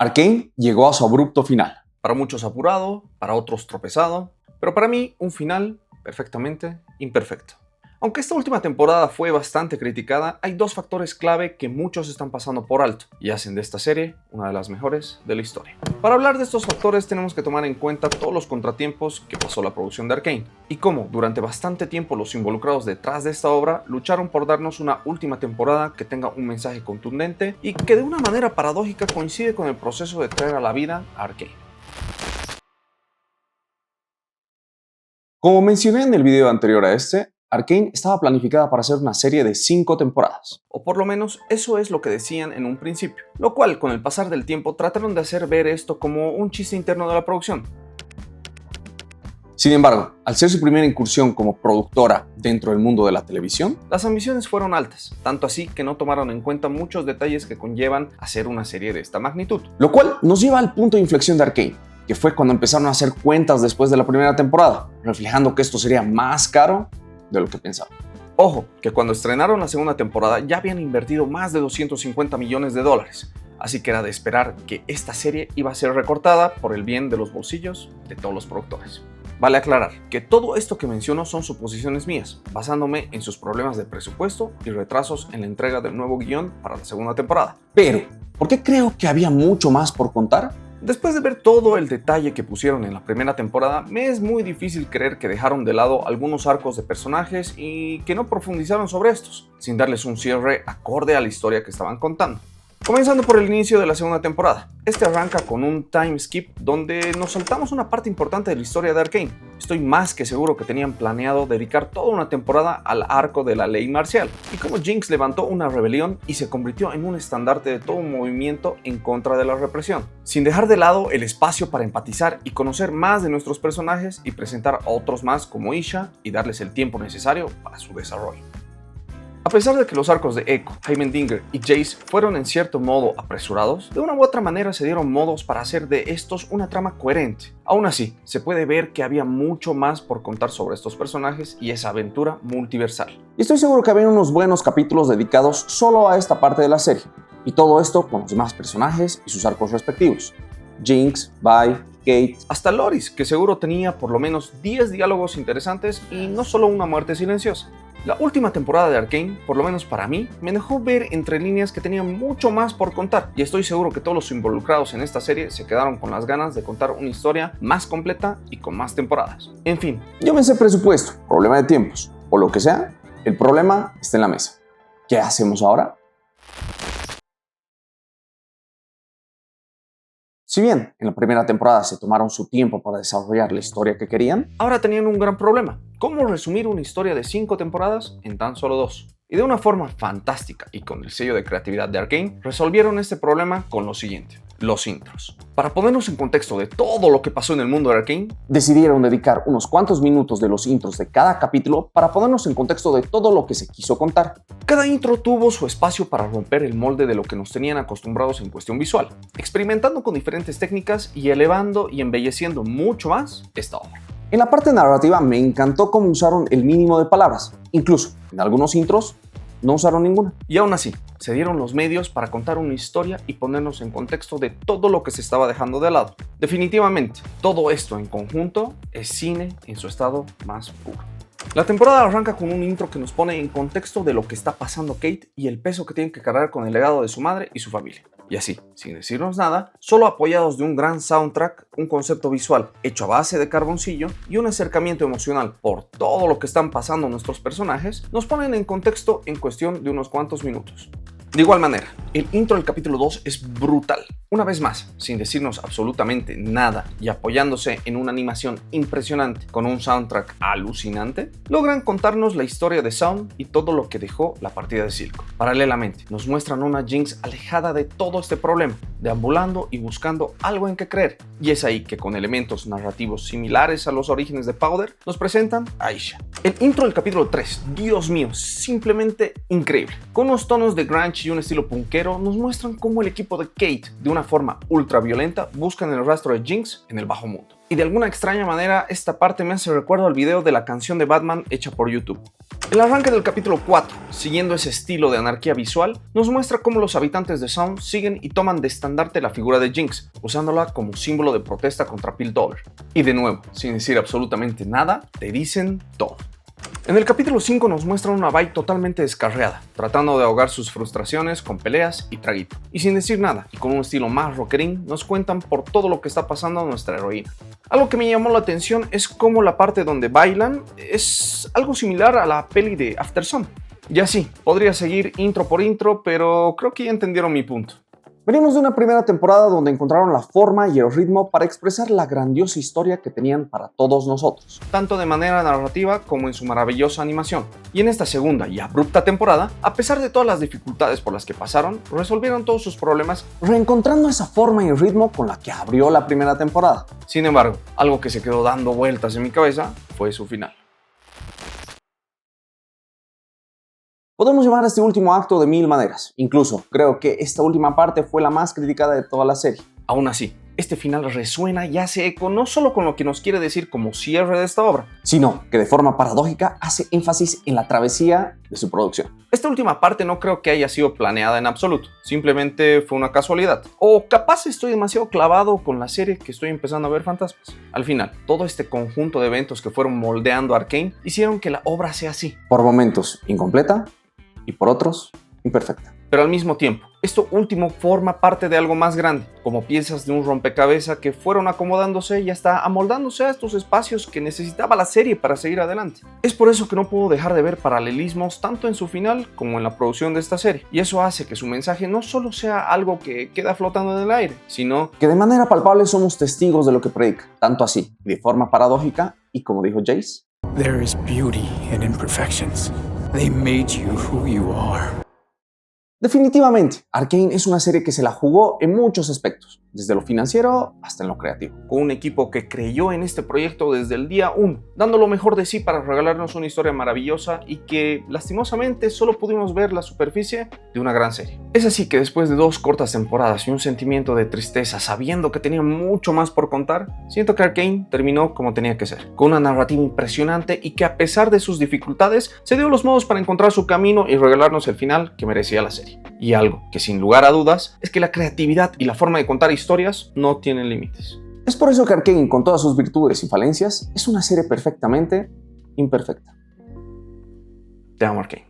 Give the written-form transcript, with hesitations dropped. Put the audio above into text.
Arcane llegó a su abrupto final. Para muchos apurado, para otros tropezado, pero para mí un final perfectamente imperfecto. Aunque esta última temporada fue bastante criticada, hay dos factores clave que muchos están pasando por alto y hacen de esta serie una de las mejores de la historia. Para hablar de estos factores tenemos que tomar en cuenta todos los contratiempos que pasó la producción de Arcane y cómo durante bastante tiempo los involucrados detrás de esta obra lucharon por darnos una última temporada que tenga un mensaje contundente y que de una manera paradójica coincide con el proceso de traer a la vida a Arcane. Como mencioné en el video anterior a este, Arcane estaba planificada para ser una serie de 5 temporadas, o por lo menos eso es lo que decían en un principio, lo cual con el pasar del tiempo trataron de hacer ver esto como un chiste interno de la producción. Sin embargo, al ser su primera incursión como productora dentro del mundo de la televisión, las ambiciones fueron altas, tanto así que no tomaron en cuenta muchos detalles que conllevan hacer una serie de esta magnitud. Lo cual nos lleva al punto de inflexión de Arcane, que fue cuando empezaron a hacer cuentas después de la primera temporada, reflejando que esto sería más caro de lo que pensaban. Ojo, que cuando estrenaron la segunda temporada ya habían invertido más de 250 millones de dólares, así que era de esperar que esta serie iba a ser recortada por el bien de los bolsillos de todos los productores. Vale aclarar que todo esto que menciono son suposiciones mías, basándome en sus problemas de presupuesto y retrasos en la entrega del nuevo guión para la segunda temporada. Pero, ¿por qué creo que había mucho más por contar? Después de ver todo el detalle que pusieron en la primera temporada, me es muy difícil creer que dejaron de lado algunos arcos de personajes y que no profundizaron sobre estos, sin darles un cierre acorde a la historia que estaban contando. Comenzando por el inicio de la segunda temporada. Este arranca con un time skip donde nos saltamos una parte importante de la historia de Arcane. Estoy más que seguro que tenían planeado dedicar toda una temporada al arco de la ley marcial y cómo Jinx levantó una rebelión y se convirtió en un estandarte de todo un movimiento en contra de la represión, sin dejar de lado el espacio para empatizar y conocer más de nuestros personajes y presentar a otros más como Isha y darles el tiempo necesario para su desarrollo. A pesar de que los arcos de Echo, Heimerdinger y Jace fueron en cierto modo apresurados, de una u otra manera se dieron modos para hacer de estos una trama coherente. Aún así, se puede ver que había mucho más por contar sobre estos personajes y esa aventura multiversal. Y estoy seguro que había unos buenos capítulos dedicados solo a esta parte de la serie, y todo esto con los demás personajes y sus arcos respectivos. Jinx, Vi, Kate, hasta Loris, que seguro tenía por lo menos 10 diálogos interesantes y no solo una muerte silenciosa. La última temporada de Arcane, por lo menos para mí, me dejó ver entre líneas que tenía mucho más por contar y estoy seguro que todos los involucrados en esta serie se quedaron con las ganas de contar una historia más completa y con más temporadas. En fin, llámese presupuesto, problema de tiempos o lo que sea, el problema está en la mesa. ¿Qué hacemos ahora? Si bien en la primera temporada se tomaron su tiempo para desarrollar la historia que querían, ahora tenían un gran problema: ¿cómo resumir una historia de 5 temporadas en tan solo 2? Y de una forma fantástica y con el sello de creatividad de Arcane, resolvieron este problema con lo siguiente: los intros. Para ponernos en contexto de todo lo que pasó en el mundo de Arcane, decidieron dedicar unos cuantos minutos de los intros de cada capítulo para ponernos en contexto de todo lo que se quiso contar. Cada intro tuvo su espacio para romper el molde de lo que nos tenían acostumbrados en cuestión visual, experimentando con diferentes técnicas y elevando y embelleciendo mucho más esta obra. En la parte narrativa me encantó cómo usaron el mínimo de palabras, incluso en algunos intros no usaron ninguna. Y aún así, se dieron los medios para contar una historia y ponernos en contexto de todo lo que se estaba dejando de lado. Definitivamente, todo esto en conjunto es cine en su estado más puro. La temporada arranca con un intro que nos pone en contexto de lo que está pasando Kate y el peso que tiene que cargar con el legado de su madre y su familia. Y así, sin decirnos nada, solo apoyados de un gran soundtrack, un concepto visual hecho a base de carboncillo y un acercamiento emocional por todo lo que están pasando nuestros personajes, nos ponen en contexto en cuestión de unos cuantos minutos. De igual manera, el intro del capítulo 2 es brutal. Una vez más, sin decirnos absolutamente nada y apoyándose en una animación impresionante con un soundtrack alucinante, logran contarnos la historia de Zaun y todo lo que dejó la partida de Silco. Paralelamente, nos muestran una Jinx alejada de todo este problema, deambulando y buscando algo en que creer. Y es ahí que con elementos narrativos similares a los orígenes de Powder, nos presentan a Isha. El intro del capítulo 3, Dios mío, simplemente increíble. Con unos tonos de grunge y un estilo punkero, nos muestran cómo el equipo de Kate, de una forma ultra violenta, buscan el rastro de Jinx en el bajo mundo. Y de alguna extraña manera, esta parte me hace recuerdo al video de la canción de Batman hecha por YouTube. El arranque del capítulo 4, siguiendo ese estilo de anarquía visual, nos muestra cómo los habitantes de Sound siguen y toman de estandarte la figura de Jinx, usándola como símbolo de protesta contra Phil Dollar. Y de nuevo, sin decir absolutamente nada, te dicen todo. En el capítulo 5 nos muestran una Vi totalmente descarriada, tratando de ahogar sus frustraciones con peleas y traguito. Y sin decir nada, y con un estilo más rockerín, nos cuentan por todo lo que está pasando a nuestra heroína. Algo que me llamó la atención es cómo la parte donde bailan es algo similar a la peli de Aftersun. Ya sí, podría seguir intro por intro, pero creo que ya entendieron mi punto. Venimos de una primera temporada donde encontraron la forma y el ritmo para expresar la grandiosa historia que tenían para todos nosotros, tanto de manera narrativa como en su maravillosa animación. Y en esta segunda y abrupta temporada, a pesar de todas las dificultades por las que pasaron, resolvieron todos sus problemas reencontrando esa forma y ritmo con la que abrió la primera temporada. Sin embargo, algo que se quedó dando vueltas en mi cabeza fue su final. Podemos llamar a este último acto de mil maneras. Incluso, creo que esta última parte fue la más criticada de toda la serie. Aún así, este final resuena y hace eco no solo con lo que nos quiere decir como cierre de esta obra, sino que de forma paradójica hace énfasis en la travesía de su producción. Esta última parte no creo que haya sido planeada en absoluto, simplemente fue una casualidad. O capaz estoy demasiado clavado con la serie que estoy empezando a ver fantasmas. Al final, todo este conjunto de eventos que fueron moldeando Arcane hicieron que la obra sea así. Por momentos incompleta, y por otros, imperfecta. Pero al mismo tiempo, esto último forma parte de algo más grande, como piezas de un rompecabezas que fueron acomodándose y hasta amoldándose a estos espacios que necesitaba la serie para seguir adelante. Es por eso que no puedo dejar de ver paralelismos tanto en su final como en la producción de esta serie, y eso hace que su mensaje no solo sea algo que queda flotando en el aire, sino que de manera palpable somos testigos de lo que predica, tanto así, de forma paradójica, y como dijo Jace, There is beauty in imperfections. They made you who you are. Definitivamente, Arcane es una serie que se la jugó en muchos aspectos, desde lo financiero hasta en lo creativo, con un equipo que creyó en este proyecto desde el día 1, dando lo mejor de sí para regalarnos una historia maravillosa y que, lastimosamente, solo pudimos ver la superficie de una gran serie. Es así que después de 2 cortas temporadas y un sentimiento de tristeza sabiendo que tenía mucho más por contar, siento que Arcane terminó como tenía que ser, con una narrativa impresionante y que a pesar de sus dificultades, se dio los modos para encontrar su camino y regalarnos el final que merecía la serie. Y algo que sin lugar a dudas es que la creatividad y la forma de contar historias no tienen límites. Es por eso que Arcane, con todas sus virtudes y falencias, es una serie perfectamente imperfecta. Te amo, Arcane.